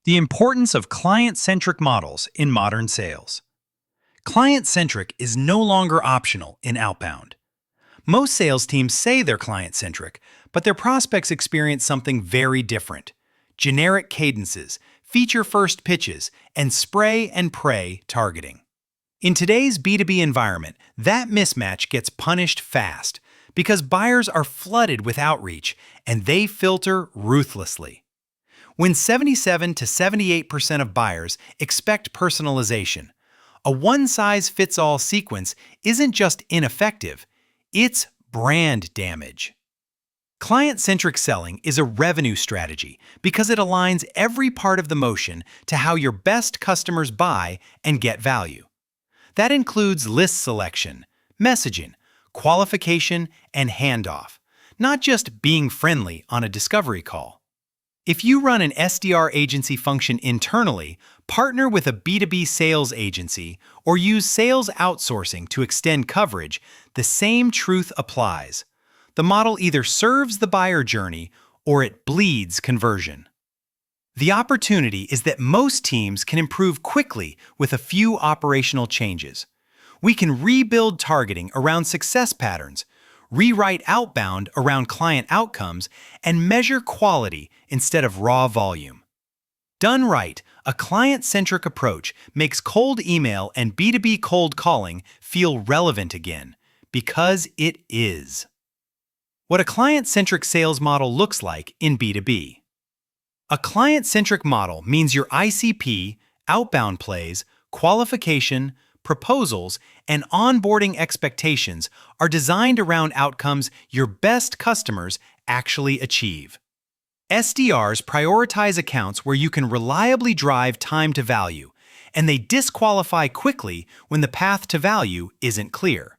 The importance of client-centric models in modern sales. Client-centric is no longer optional in Outbound. Most sales teams say they're client-centric, but their prospects experience something very different. Generic cadences, feature-first pitches, and spray and pray targeting. In today's B2B environment, that mismatch gets punished fast because buyers are flooded with outreach and they filter ruthlessly. When 77 to 78% of buyers expect personalization, a one-size-fits-all sequence isn't just ineffective, it's brand damage. Client-centric selling is a revenue strategy because it aligns every part of the motion to how your best customers buy and get value. That includes list selection, messaging, qualification, and handoff, not just being friendly on a discovery call. If you run an SDR agency function internally, partner with a B2B sales agency, or use sales outsourcing to extend coverage, the same truth applies. The model either serves the buyer journey or it bleeds conversion. The opportunity is that most teams can improve quickly with a few operational changes. We can rebuild targeting around success patterns, rewrite outbound around client outcomes, and measure quality instead of raw volume. Done right, a client-centric approach makes cold email and B2B cold calling feel relevant again, because it is. What a client-centric sales model looks like in B2B. A client-centric model means your ICP, outbound plays, qualification, proposals, and onboarding expectations are designed around outcomes your best customers actually achieve. SDRs prioritize accounts where you can reliably drive time to value, and they disqualify quickly when the path to value isn't clear.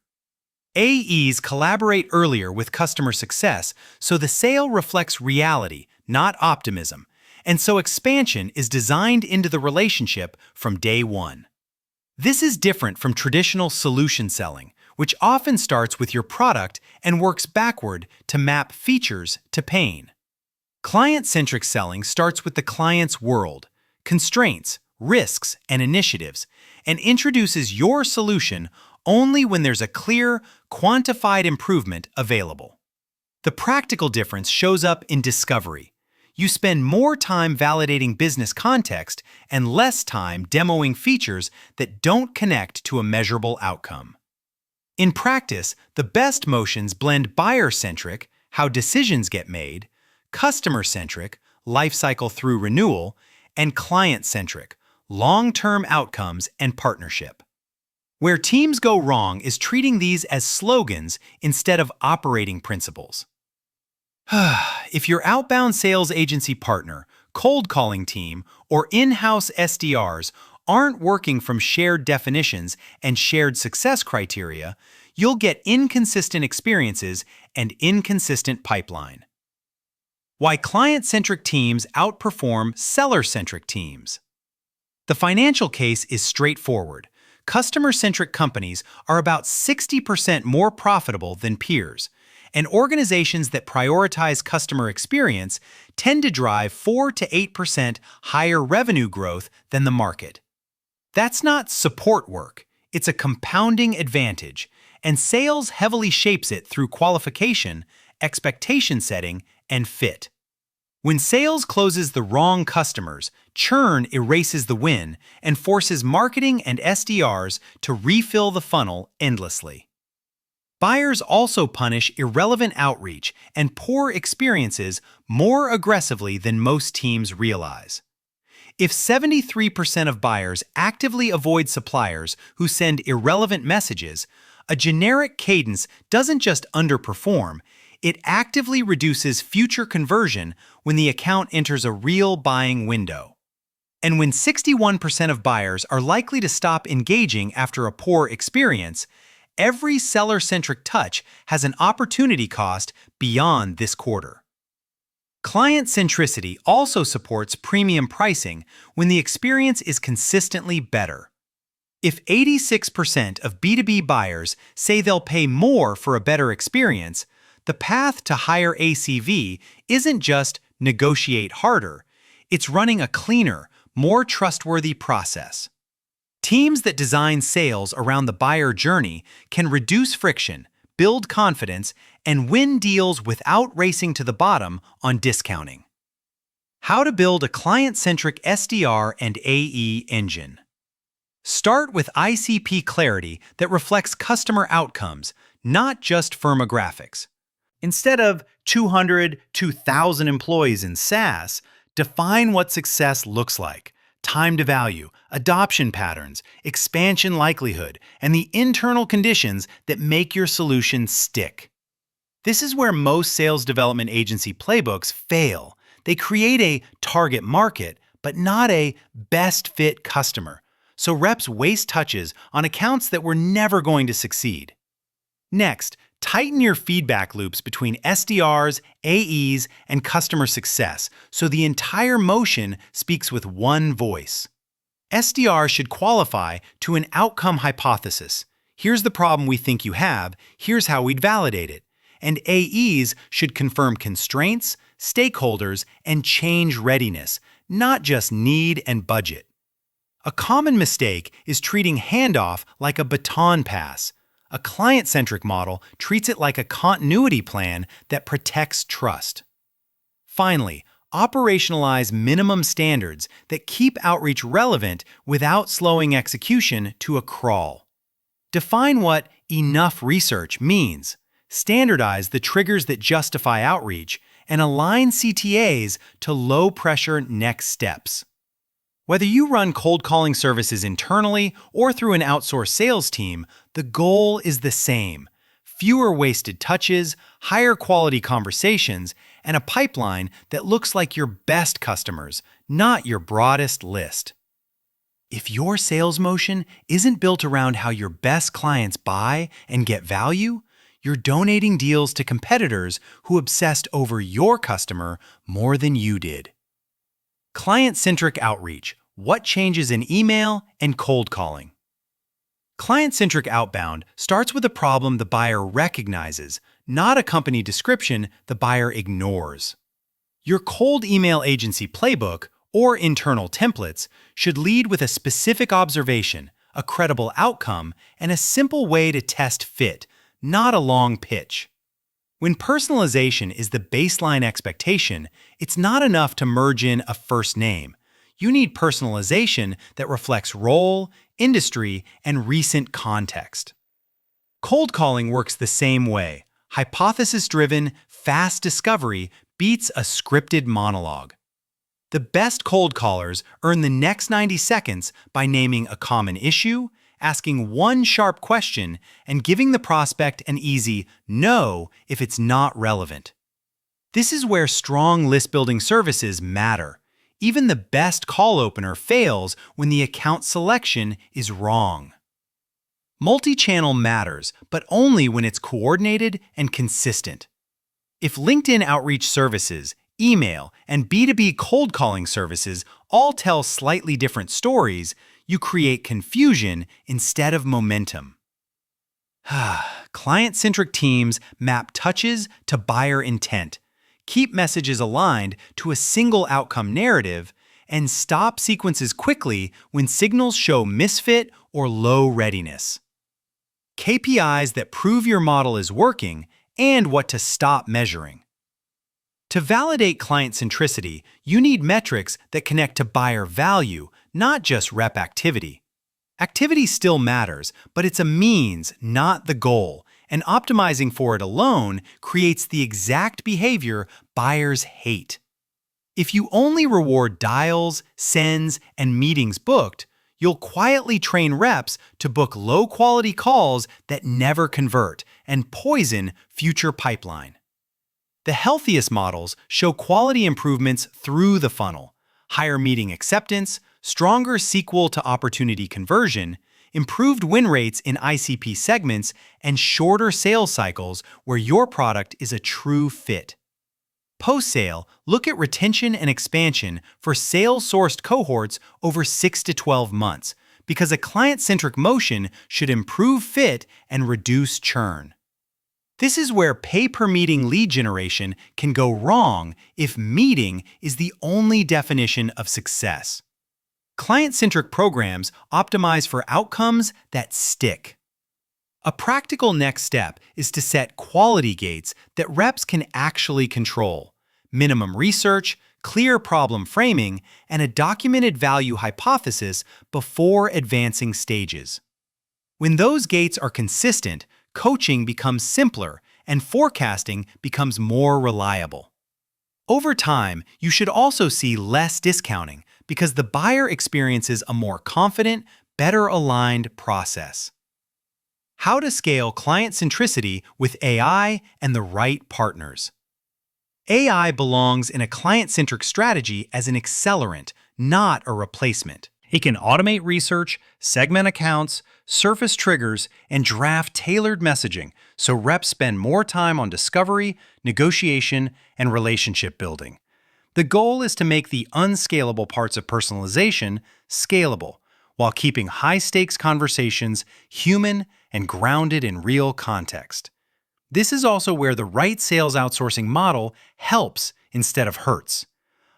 AEs collaborate earlier with customer success so the sale reflects reality, not optimism, and so expansion is designed into the relationship from day one. This is different from traditional solution selling, which often starts with your product and works backward to map features to pain. Client-centric selling starts with the client's world, constraints, risks, and initiatives, and introduces your solution only when there's a clear, quantified improvement available. The practical difference shows up in discovery. You spend more time validating business context and less time demoing features that don't connect to a measurable outcome. In practice, the best motions blend buyer-centric, how decisions get made, customer-centric, lifecycle through renewal, and client-centric, long-term outcomes and partnership. Where teams go wrong is treating these as slogans instead of operating principles. If your outbound sales agency partner, cold calling team, or in-house SDRs aren't working from shared definitions and shared success criteria, you'll get inconsistent experiences and inconsistent pipeline. Why client-centric teams outperform seller-centric teams. The financial case is straightforward. Customer-centric companies are about 60% more profitable than peers, and organizations that prioritize customer experience tend to drive 4 to 8% higher revenue growth than the market. That's not support work, it's a compounding advantage, and sales heavily shapes it through qualification, expectation setting, and fit. When sales closes the wrong customers, churn erases the win and forces marketing and SDRs to refill the funnel endlessly. Buyers also punish irrelevant outreach and poor experiences more aggressively than most teams realize. If 73% of buyers actively avoid suppliers who send irrelevant messages, a generic cadence doesn't just underperform, it actively reduces future conversion when the account enters a real buying window. And when 61% of buyers are likely to stop engaging after a poor experience, every seller-centric touch has an opportunity cost beyond this quarter. Client-centricity also supports premium pricing when the experience is consistently better. If 86% of B2B buyers say they'll pay more for a better experience, the path to higher ACV isn't just negotiate harder, it's running a cleaner, more trustworthy process. Teams that design sales around the buyer journey can reduce friction, build confidence, and win deals without racing to the bottom on discounting. How to build a client-centric SDR and AE engine. Start with ICP clarity that reflects customer outcomes, not just firmographics. Instead of 200 to 1,000 employees in SaaS, define what success looks like. Time to value, adoption patterns, expansion likelihood, and the internal conditions that make your solution stick. This is where most sales development agency playbooks fail. They create a target market, but not a best fit customer. So reps waste touches on accounts that were never going to succeed. Next, tighten your feedback loops between SDRs, AEs, and customer success so the entire motion speaks with one voice. SDR should qualify to an outcome hypothesis. Here's the problem we think you have, here's how we'd validate it. And AEs should confirm constraints, stakeholders, and change readiness, not just need and budget. A common mistake is treating handoff like a baton pass. A client-centric model treats it like a continuity plan that protects trust. Finally, operationalize minimum standards that keep outreach relevant without slowing execution to a crawl. Define what enough research means, standardize the triggers that justify outreach, and align CTAs to low-pressure next steps. Whether you run cold calling services internally or through an outsourced sales team, the goal is the same: fewer wasted touches, higher quality conversations, and a pipeline that looks like your best customers, not your broadest list. If your sales motion isn't built around how your best clients buy and get value, you're donating deals to competitors who obsessed over your customer more than you did. Client-centric outreach: what changes in email and cold calling? Client-centric outbound starts with a problem the buyer recognizes, not a company description the buyer ignores. Your cold email agency playbook or internal templates should lead with a specific observation, a credible outcome, and a simple way to test fit, not a long pitch. When personalization is the baseline expectation, it's not enough to merge in a first name. You need personalization that reflects role, industry, and recent context. Cold calling works the same way. Hypothesis-driven, fast discovery beats a scripted monologue. The best cold callers earn the next 90 seconds by naming a common issue, asking one sharp question, and giving the prospect an easy no if it's not relevant. This is where strong list-building services matter. Even the best call opener fails when the account selection is wrong. Multi-channel matters, but only when it's coordinated and consistent. If LinkedIn outreach services, email, and B2B cold calling services all tell slightly different stories, you create confusion instead of momentum. Client-centric teams map touches to buyer intent, keep messages aligned to a single outcome narrative, and stop sequences quickly when signals show misfit or low readiness. KPIs that prove your model is working and what to stop measuring. To validate client centricity, you need metrics that connect to buyer value, not just rep activity. Activity still matters, but it's a means, not the goal, and optimizing for it alone creates the exact behavior buyers hate. If you only reward dials, sends, and meetings booked, you'll quietly train reps to book low-quality calls that never convert and poison future pipeline. The healthiest models show quality improvements through the funnel: higher meeting acceptance, stronger sequel to opportunity conversion, improved win rates in ICP segments, and shorter sales cycles where your product is a true fit. Post-sale, look at retention and expansion for sales-sourced cohorts over 6 to 12 months, because a client-centric motion should improve fit and reduce churn. This is where pay-per-meeting lead generation can go wrong if meeting is the only definition of success. Client-centric programs optimize for outcomes that stick. A practical next step is to set quality gates that reps can actually control: minimum research, clear problem framing, and a documented value hypothesis before advancing stages. When those gates are consistent, coaching becomes simpler and forecasting becomes more reliable. Over time, you should also see less discounting because the buyer experiences a more confident, better aligned process. How to scale client centricity with AI and the right partners. AI belongs in a client-centric strategy as an accelerant, not a replacement. It can automate research, segment accounts, surface triggers, and draft tailored messaging so reps spend more time on discovery, negotiation, and relationship building. The goal is to make the unscalable parts of personalization scalable, while keeping high-stakes conversations human and grounded in real context. This is also where the right sales outsourcing model helps instead of hurts.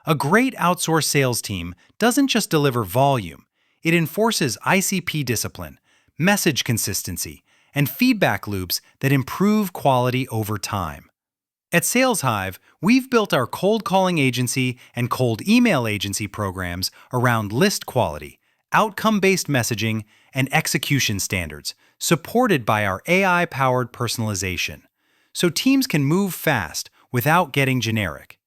A great outsourced sales team doesn't just deliver volume, it enforces ICP discipline, message consistency, and feedback loops that improve quality over time. At SalesHive, we've built our cold calling agency and cold email agency programs around list quality, outcome-based messaging, and execution standards, supported by our AI-powered personalization, so teams can move fast without getting generic.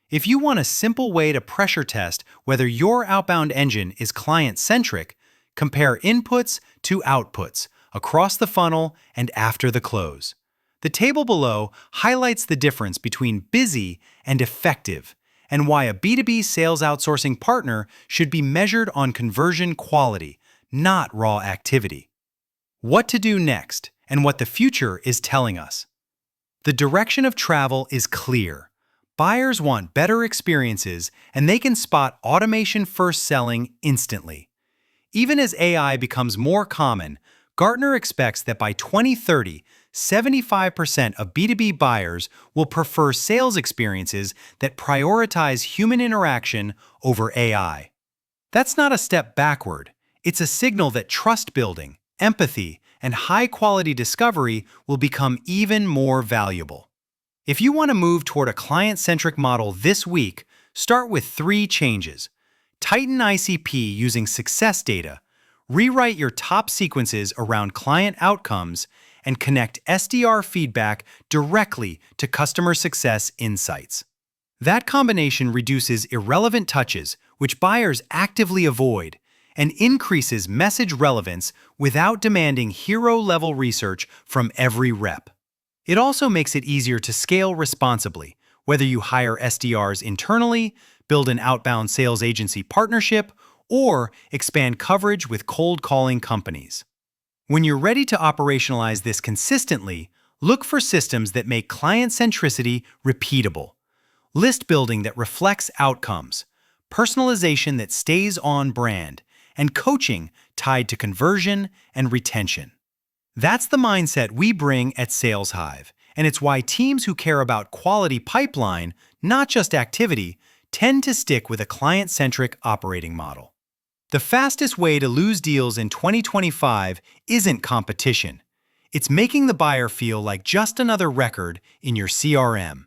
If you want a simple way to pressure test whether your outbound engine is client-centric, compare inputs to outputs across the funnel and after the close. The table below highlights the difference between busy and effective, and why a B2B sales outsourcing partner should be measured on conversion quality, not raw activity. What to do next, and what the future is telling us. The direction of travel is clear. Buyers want better experiences, and they can spot automation-first selling instantly. Even as AI becomes more common, Gartner expects that by 2030, 75% of B2B buyers will prefer sales experiences that prioritize human interaction over AI. That's not a step backward. It's a signal that trust building, empathy, and high-quality discovery will become even more valuable. If you want to move toward a client-centric model this week, start with 3 changes. Tighten ICP using success data, rewrite your top sequences around client outcomes, and connect SDR feedback directly to customer success insights. That combination reduces irrelevant touches, which buyers actively avoid, and increases message relevance without demanding hero-level research from every rep. It also makes it easier to scale responsibly, whether you hire SDRs internally, build an outbound sales agency partnership, or expand coverage with cold calling companies. When you're ready to operationalize this consistently, look for systems that make client centricity repeatable, list building that reflects outcomes, personalization that stays on brand, and coaching tied to conversion and retention. That's the mindset we bring at SalesHive, and it's why teams who care about quality pipeline, not just activity, tend to stick with a client-centric operating model. The fastest way to lose deals in 2025 isn't competition. It's making the buyer feel like just another record in your CRM.